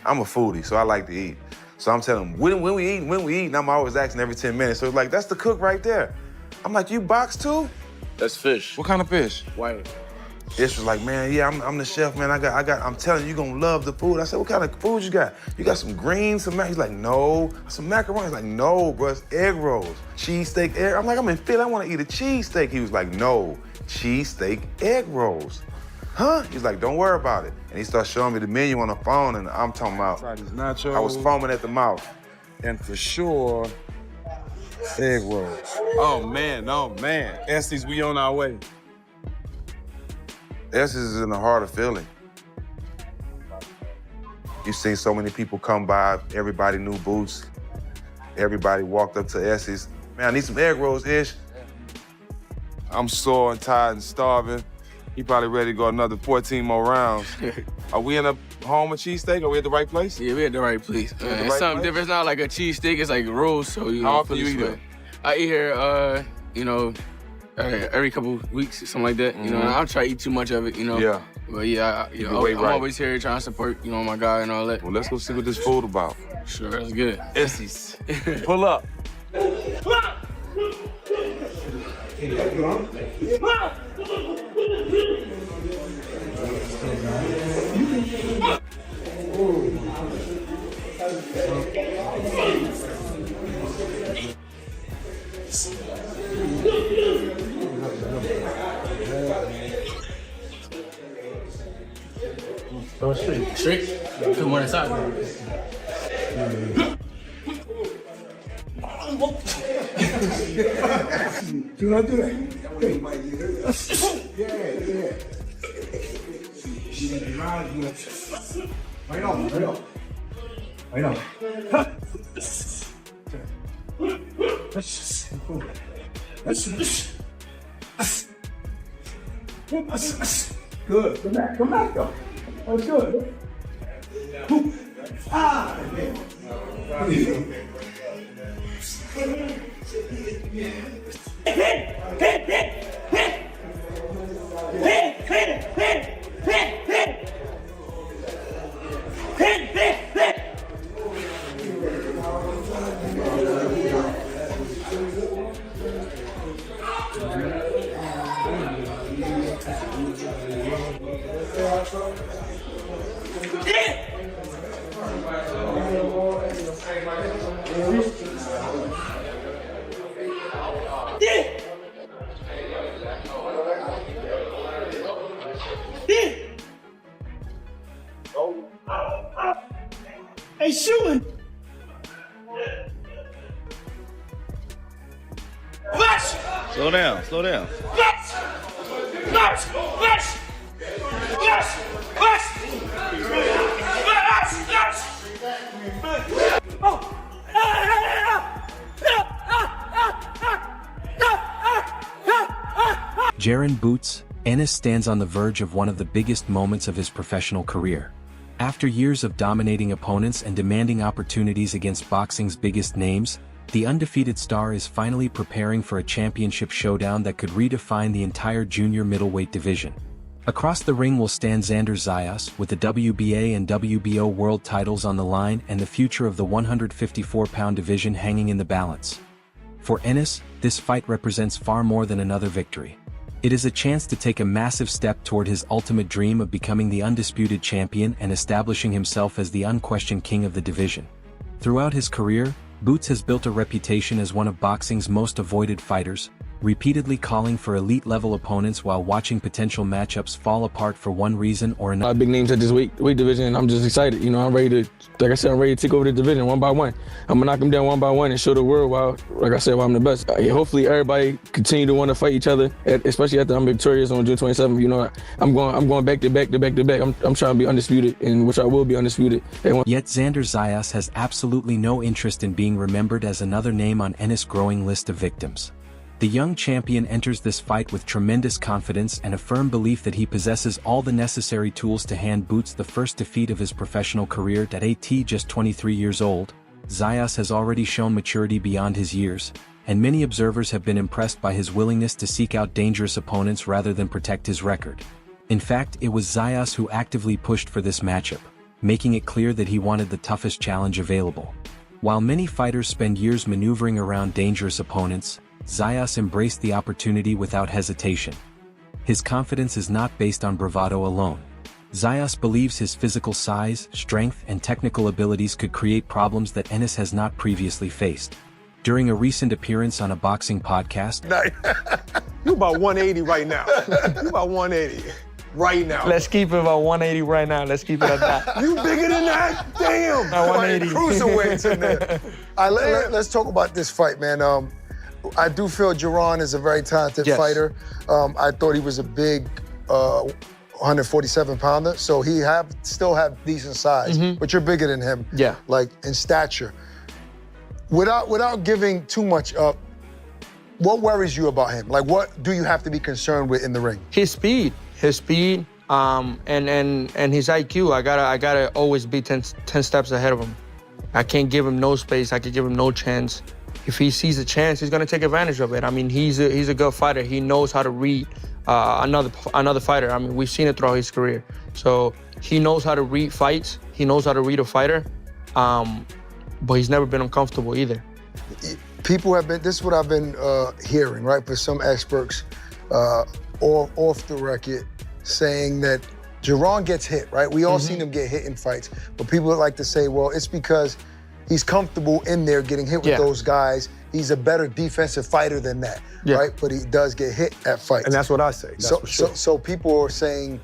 I'm a foodie, so I like to eat. So I'm telling him, when we eat, and I'm always asking every 10 minutes. So it's like, that's the cook right there. I'm like, you box too? That's fish. What kind of fish? White. Ish was like, man, yeah, I'm the chef, man. I'm telling you, you're gonna love the food. I said, what kind of food you got? You got some greens, some mac? He's like, no. Some macaroni? He's like, no, bro, it's egg rolls. Cheesesteak egg. I'm like, I'm in Philly, I wanna eat a cheesesteak. He was like, no, cheesesteak egg rolls. Huh? He's like, don't worry about it. And he starts showing me the menu on the phone, and I'm talking about, nachos. I was foaming at the mouth. And for sure, egg rolls. Oh man. Estes, we on our way. This is in the heart of Philly. You see so many people come by, everybody new boots. Everybody walked up to Estes. Man, I need some egg rolls, Ish. I'm sore and tired and starving. He probably ready to go another 14 more rounds. Are we in a home of cheesesteak? Are we at the right place? Yeah, we at the right place. the It's right something place? different. It's not like a cheesesteak, it's like rolls, so you know. How often you eat sweat. it? I eat here, every couple weeks, something like that. You know, I don't try to eat too much of it, you know. Yeah. But yeah, I'm always here trying to support, you know, my guy and all that. Well, let's go see what this food about. Sure, that's good. Estes, pull up. Oh, straight. Come on inside. Do not do that. Yeah. Right on. Good. Come back, though. That's good. Ah! Hey, shooting! Slow down. Jaron Ennis stands on the verge of one of the biggest moments of his professional career. After years of dominating opponents and demanding opportunities against boxing's biggest names, the undefeated star is finally preparing for a championship showdown that could redefine the entire junior middleweight division. Across the ring will stand Xander Zayas, with the WBA and WBO world titles on the line and the future of the 154-pound division hanging in the balance. For Ennis, this fight represents far more than another victory. It is a chance to take a massive step toward his ultimate dream of becoming the undisputed champion and establishing himself as the unquestioned king of the division. Throughout his career, Boots has built a reputation as one of boxing's most avoided fighters, repeatedly calling for elite-level opponents while watching potential matchups fall apart for one reason or another. Big names at this weight division, and I'm just excited. You know, I'm ready to, like I said, I'm ready to take over the division one by one. I'm gonna knock them down one by one and show the world why, like I said, why I'm the best. Hopefully everybody continue to want to fight each other, especially after I'm victorious on June 27th. You know, I'm going back to back. I'm trying to be undisputed, and which I will be undisputed. Yet Xander Zayas has absolutely no interest in being remembered as another name on Ennis' growing list of victims. The young champion enters this fight with tremendous confidence and a firm belief that he possesses all the necessary tools to hand Boots the first defeat of his professional career. At just 23 years old, Zayas has already shown maturity beyond his years, and many observers have been impressed by his willingness to seek out dangerous opponents rather than protect his record. In fact, it was Zayas who actively pushed for this matchup. making it clear that he wanted the toughest challenge available. While many fighters spend years maneuvering around dangerous opponents, Zayas embraced the opportunity without hesitation. His confidence is not based on bravado alone. Zayas believes his physical size, strength, and technical abilities could create problems that Ennis has not previously faced. During a recent appearance on a boxing podcast, You about 180 right now. You about 180 right now. Let's keep it about 180 right now. Let's keep it at that. You bigger than that? Damn. 180. Cruiserweights in there. All right, let's talk about this fight, man. I do feel Jaron is a very talented fighter. I thought he was a big 147-pounder, so he still have decent size, but you're bigger than him, like in stature. Without giving too much up, what worries you about him? Like, what do you have to be concerned with in the ring? His speed, and his IQ. I gotta always be 10 steps ahead of him. I can't give him no space. I can give him no chance. If he sees a chance, he's gonna take advantage of it. I mean, he's a good fighter. He knows how to read another fighter. I mean, we've seen it throughout his career. So he knows how to read fights. He knows how to read a fighter, but he's never been uncomfortable either. People have been, this is what I've been hearing, right? For some experts off the record saying that Jaron gets hit, right? We all seen him get hit in fights, but people like to say, well, it's because he's comfortable in there getting hit with those guys. He's a better defensive fighter than that, right? But he does get hit at fights. And that's what I say, that's for sure. So people are saying,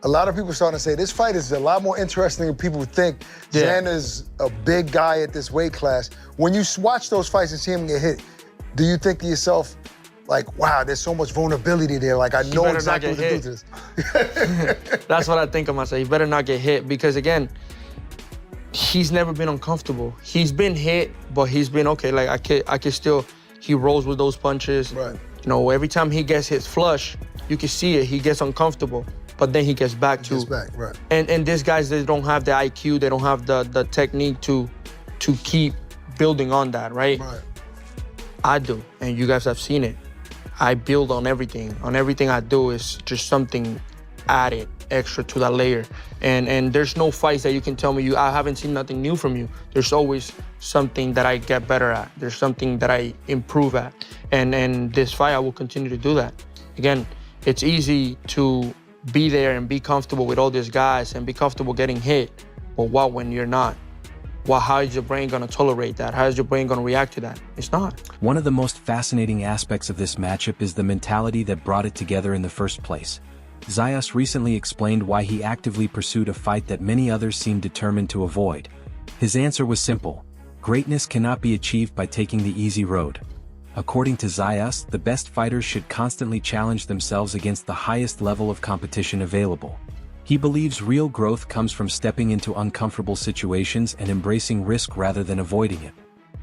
a lot of people are starting to say, this fight is a lot more interesting than people think. Xander's a big guy at this weight class. When you watch those fights and see him get hit, do you think to yourself, like, wow, there's so much vulnerability there. Like, I know exactly what to do to this. That's what I think of myself. He better not get hit because, again, he's never been uncomfortable. He's been hit, but he's been okay. Like, I can still, he rolls with those punches. Right. You know, every time he gets hit flush, you can see it. He gets uncomfortable, but then he gets back to. Right. And these guys, they don't have the IQ. They don't have the technique to keep building on that, right? Right. I do, and you guys have seen it. I build on everything. On everything I do is just something added extra to that layer. And there's no fights that you can tell me I haven't seen nothing new from you. There's always something that I get better at. There's something that I improve at. And this fight, I will continue to do that. Again, it's easy to be there and be comfortable with all these guys and be comfortable getting hit. But what when you're not? Well, how is your brain gonna tolerate that? How is your brain gonna react to that? It's not. One of the most fascinating aspects of this matchup is the mentality that brought it together in the first place. Zayas recently explained why he actively pursued a fight that many others seemed determined to avoid. His answer was simple: greatness cannot be achieved by taking the easy road. According to Zayas, the best fighters should constantly challenge themselves against the highest level of competition available. He believes real growth comes from stepping into uncomfortable situations and embracing risk rather than avoiding it.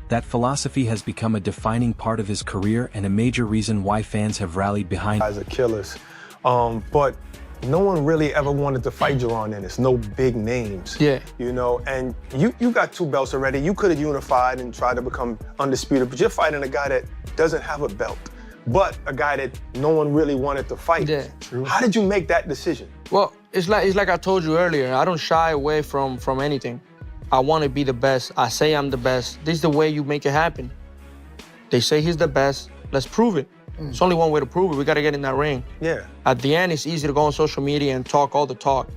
That philosophy has become a defining part of his career and a major reason why fans have rallied behind him. Guys are killers. But no one really ever wanted to fight Jaron Ennis. No big names. Yeah. You know, and you got 2 belts already. You could have unified and tried to become undisputed, but you're fighting a guy that doesn't have a belt, but a guy that no one really wanted to fight. Yeah. True. How did you make that decision? Well, it's like I told you earlier. I don't shy away from anything. I want to be the best. I say I'm the best. This is the way you make it happen. They say he's the best. Let's prove it. It's only one way to prove it. We got to get in that ring. Yeah. At the end, it's easy to go on social media and talk all the talk.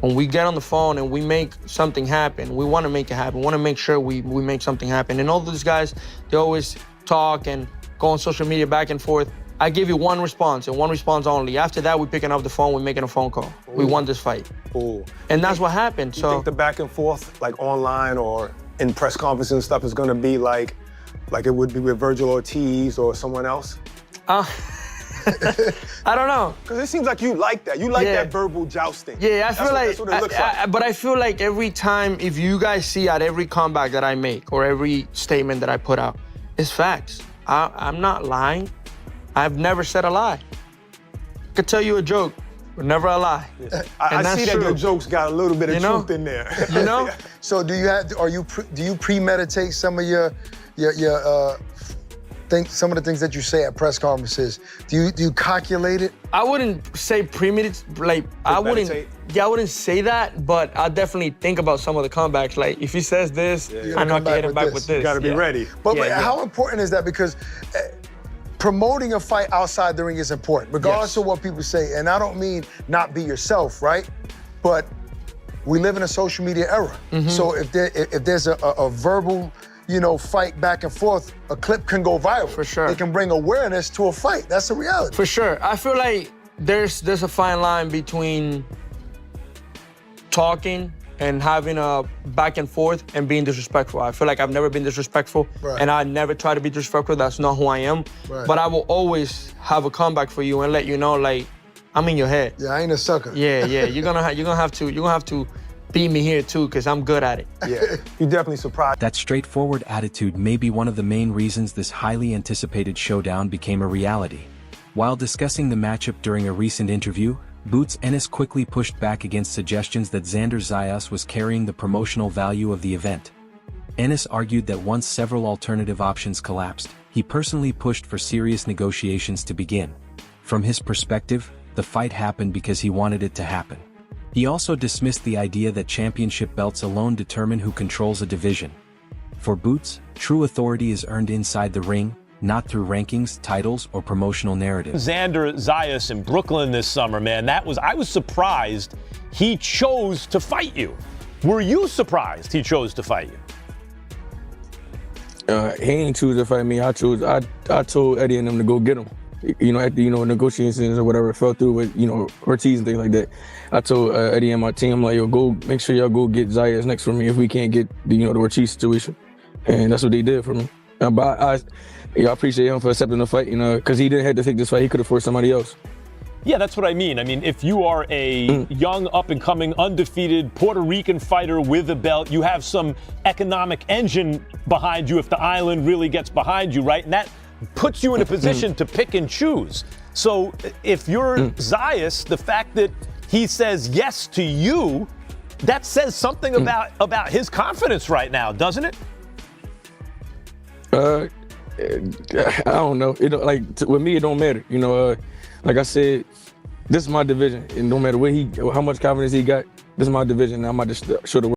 When we get on the phone and we make something happen, we want to make it happen. We want to make sure we make something happen. And all those guys, they always talk and go on social media back and forth. I give you one response and one response only. After that, we're picking up the phone, we're making a phone call. Ooh. We won this fight. Ooh. And that's what happened. You think the back and forth, like online or in press conferences and stuff, is going to be like it would be with Virgil Ortiz or someone else? I don't know. Because it seems like you like that. You like that verbal jousting. Yeah, I feel like, that's what it looks like. But I feel like every time, if you guys see at every comeback that I make or every statement that I put out, it's facts. I'm not lying. I've never said a lie. I could tell you a joke, but never a lie. I see that your jokes got a little bit of truth in there. You know? So do you premeditate some of your some of the things that you say at press conferences, do you calculate it? I wouldn't say premeditated, like, I wouldn't say that, but I definitely think about some of the comebacks. Like, if he says this, I know I can hit him back with this. You gotta be ready. But how important is that? Because promoting a fight outside the ring is important, regardless of what people say. And I don't mean not be yourself, right? But we live in a social media era. So if there's a verbal, fight back and forth, a clip can go viral. For sure. It can bring awareness to a fight. That's the reality. For sure. I feel like there's a fine line between talking and having a back and forth and being disrespectful. I feel like I've never been disrespectful, and I never try to be disrespectful. That's not who I am. But I will always have a comeback for you and let you know, like, I'm in your head. Yeah, I ain't a sucker. Yeah. You're gonna have to beat me here too, because I'm good at it. Yeah, you definitely surprised. That straightforward attitude may be one of the main reasons this highly anticipated showdown became a reality. While discussing the matchup during a recent interview, Ennis quickly pushed back against suggestions that Xander Zayas was carrying the promotional value of the event. Ennis argued that once several alternative options collapsed, he personally pushed for serious negotiations to begin. From his perspective, the fight happened because he wanted it to happen. He also dismissed the idea that championship belts alone determine who controls a division. For Boots, true authority is earned inside the ring, not through rankings, titles, or promotional narratives. Xander Zayas in Brooklyn this summer, man, I was surprised he chose to fight you. Were you surprised he chose to fight you? He ain't choose to fight me. I told Eddie and them to go get him. After, negotiations or whatever fell through with, Ortiz and things like that. I told Eddie and my team, like, yo, go, make sure y'all go get Zayas next for me if we can't get the Ortiz situation. And that's what they did for me. But I appreciate him for accepting the fight, because he didn't have to take this fight. He could have forced somebody else. Yeah, that's what I mean. I mean, if you are a young, up-and-coming, undefeated Puerto Rican fighter with a belt, you have some economic engine behind you if the island really gets behind you, right? And that puts you in a position to pick and choose. So if you're Zayas, the fact that he says yes to you, that says something about his confidence right now, doesn't it? I don't know. With me, it don't matter. Like I said, this is my division. It don't matter how much confidence he got. This is my division. I'm about to show the world.